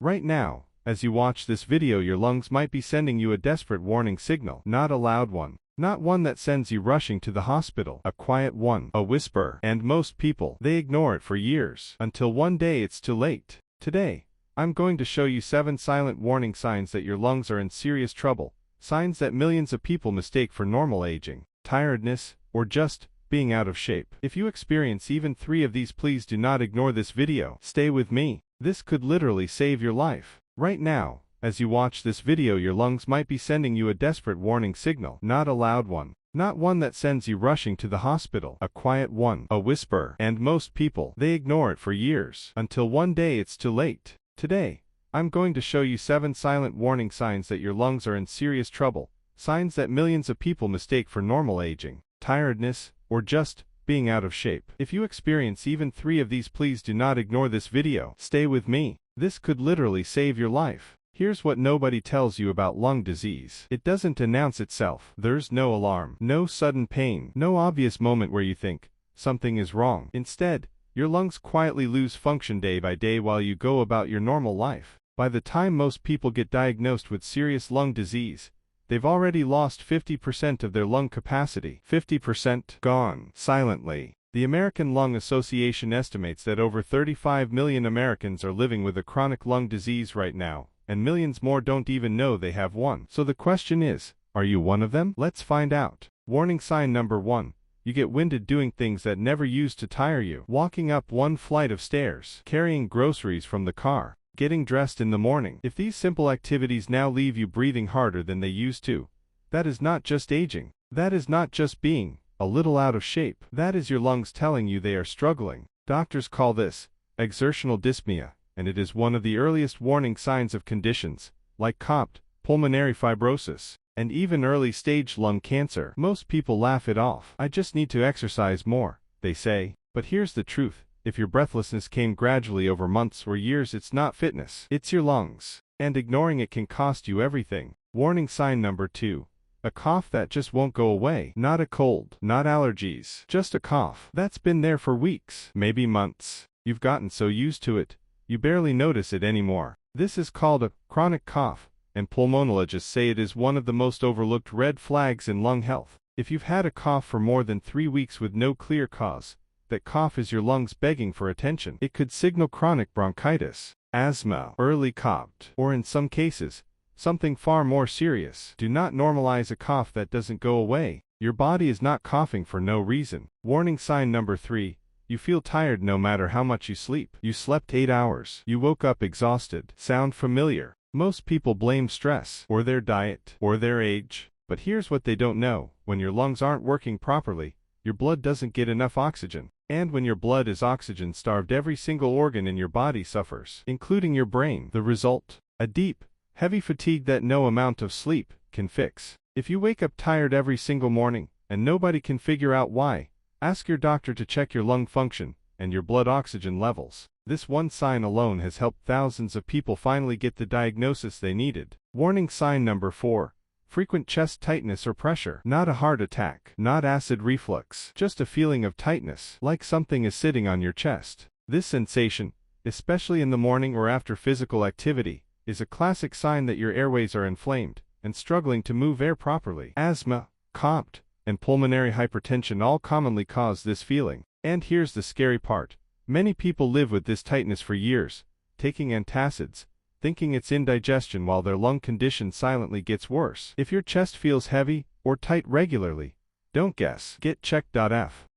Right now, as you watch this video, your lungs might be sending you a desperate warning signal. Not a loud one. Not one that sends you rushing to the hospital. A quiet one. A whisper. And most people, they ignore it for years. Until one day it's too late. Today, I'm going to show you 7 silent warning signs that your lungs are in serious trouble. Signs that millions of people mistake for normal aging, tiredness, or just being out of shape. If you experience even 3 of these, please do not ignore this video. Stay with me. This could literally save your life. Right now, as you watch this video, your lungs might be sending you a desperate warning signal. Not a loud one. Not one that sends you rushing to the hospital. A quiet one. A whisper. And most people, they ignore it for years. Until one day it's too late. Today, I'm going to show you 7 silent warning signs that your lungs are in serious trouble. Signs that millions of people mistake for normal aging, tiredness, or just being out of shape. If you experience even 3 of these, please do not ignore this video. Stay with me. This could literally save your life. Here's what nobody tells you about lung disease. It doesn't announce itself. There's no alarm, no sudden pain, no obvious moment where you think something is wrong. Instead, your lungs quietly lose function day by day while you go about your normal life. By the time most people get diagnosed with serious lung disease, they've already lost 50% of their lung capacity. 50% gone silently. The American Lung Association estimates that over 35 million Americans are living with a chronic lung disease right now, and millions more don't even know they have one. So the question is, are you one of them? Let's find out. Warning sign number 1. You get winded doing things that never used to tire you. Walking up one flight of stairs, carrying groceries from the car, getting dressed in the morning. If these simple activities now leave you breathing harder than they used to, that is not just aging. That is not just being a little out of shape. That is your lungs telling you they are struggling. Doctors call this exertional dyspnea, and it is one of the earliest warning signs of conditions like COPD, pulmonary fibrosis, and even early-stage lung cancer. Most people laugh it off. I just need to exercise more, they say. But here's the truth. If your breathlessness came gradually over months or years, it's not fitness. It's your lungs. And ignoring it can cost you everything. Warning sign number 2. A cough that just won't go away. Not a cold, not allergies, just a cough that's been there for weeks, maybe months. You've gotten so used to it, you barely notice it anymore. This is called a chronic cough, and pulmonologists say it is one of the most overlooked red flags in lung health. If you've had a cough for more than 3 weeks with no clear cause, that cough is your lungs begging for attention. It could signal chronic bronchitis, asthma, early COPD, or in some cases, something far more serious. Do not normalize a cough that doesn't go away. Your body is not coughing for no reason. Warning sign number 3. You feel tired no matter how much you sleep. You slept 8 hours. You woke up exhausted. Sound familiar? Most people blame stress, or their diet, or their age. But here's what they don't know. When your lungs aren't working properly, your blood doesn't get enough oxygen. And when your blood is oxygen-starved, every single organ in your body suffers, including your brain. The result? A deep, heavy fatigue that no amount of sleep can fix. If you wake up tired every single morning, and nobody can figure out why, ask your doctor to check your lung function and your blood oxygen levels. This one sign alone has helped thousands of people finally get the diagnosis they needed. Warning sign number 4. Frequent chest tightness or pressure. Not a heart attack, not acid reflux, just a feeling of tightness, like something is sitting on your chest. This sensation, especially in the morning or after physical activity, is a classic sign that your airways are inflamed and struggling to move air properly. Asthma, COPD, and pulmonary hypertension all commonly cause this feeling. And here's the scary part. Many people live with this tightness for years, taking antacids, thinking it's indigestion, while their lung condition silently gets worse. If your chest feels heavy or tight regularly, don't guess. Get checked.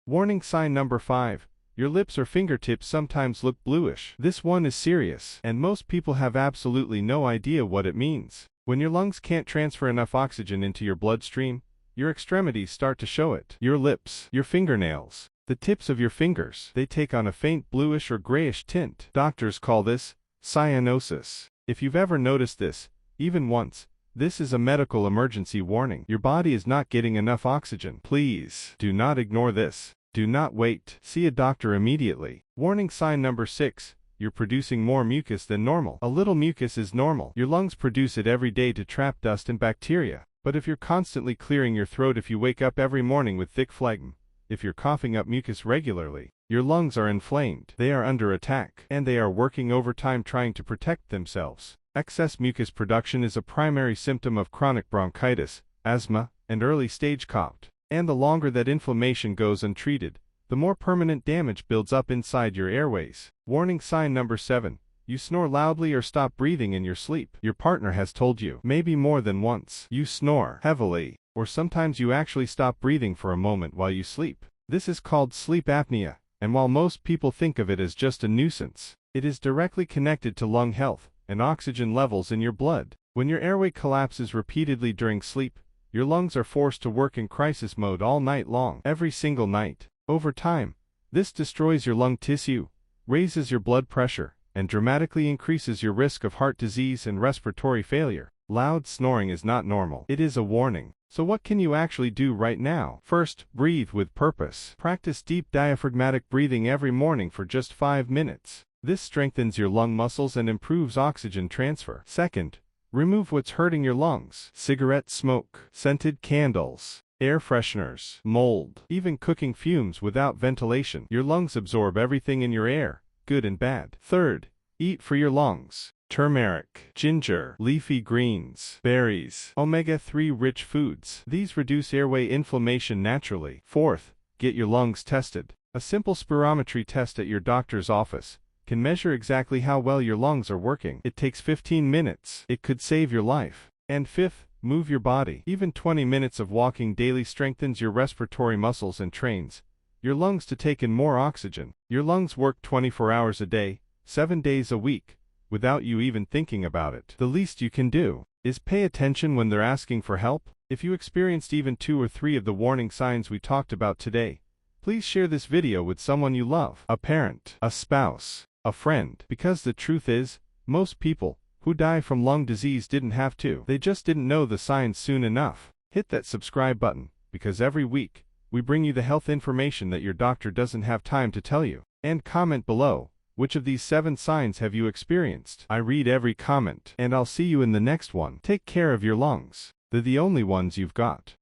Warning sign number 5. Your lips or fingertips sometimes look bluish. This one is serious, and most people have absolutely no idea what it means. When your lungs can't transfer enough oxygen into your bloodstream, your extremities start to show it. Your lips, your fingernails, the tips of your fingers, they take on a faint bluish or grayish tint. Doctors call this cyanosis. If you've ever noticed this, even once, this is a medical emergency warning. Your body is not getting enough oxygen. Please, do not ignore this. Do not wait. See a doctor immediately. Warning sign number 6. You're producing more mucus than normal. A little mucus is normal. Your lungs produce it every day to trap dust and bacteria. But if you're constantly clearing your throat, if you wake up every morning with thick phlegm, if you're coughing up mucus regularly, your lungs are inflamed, they are under attack, and they are working overtime trying to protect themselves. Excess mucus production is a primary symptom of chronic bronchitis, asthma, and early-stage cough. And the longer that inflammation goes untreated, the more permanent damage builds up inside your airways. Warning sign number 7. You snore loudly or stop breathing in your sleep. Your partner has told you, maybe more than once, you snore heavily, or sometimes you actually stop breathing for a moment while you sleep. This is called sleep apnea, and while most people think of it as just a nuisance, it is directly connected to lung health and oxygen levels in your blood. When your airway collapses repeatedly during sleep, your lungs are forced to work in crisis mode all night long, every single night. Over time, this destroys your lung tissue, raises your blood pressure, and dramatically increases your risk of heart disease and respiratory failure. Loud snoring is not normal. It is a warning. So what can you actually do right now? First, breathe with purpose. Practice deep diaphragmatic breathing every morning for just 5 minutes. This strengthens your lung muscles and improves oxygen transfer. Second, remove what's hurting your lungs. Cigarette smoke, scented candles, air fresheners, mold, even cooking fumes without ventilation. Your lungs absorb everything in your air, good and bad. Third, eat for your lungs. Turmeric, ginger, leafy greens, berries, omega-3 rich foods. These reduce airway inflammation naturally. Fourth, get your lungs tested. A simple spirometry test at your doctor's office can measure exactly how well your lungs are working. It takes 15 minutes. It could save your life. And fifth, move your body. Even 20 minutes of walking daily strengthens your respiratory muscles and trains your lungs to take in more oxygen. Your lungs work 24 hours a day, 7 days a week, without you even thinking about it. The least you can do is pay attention when they're asking for help. If you experienced even 2 or 3 of the warning signs we talked about today, please share this video with someone you love, a parent, a spouse, a friend. Because the truth is, most people who die from lung disease didn't have to. They just didn't know the signs soon enough. Hit that subscribe button, because every week, we bring you the health information that your doctor doesn't have time to tell you. And comment below, which of these 7 signs have you experienced? I read every comment, and I'll see you in the next one. Take care of your lungs. They're the only ones you've got.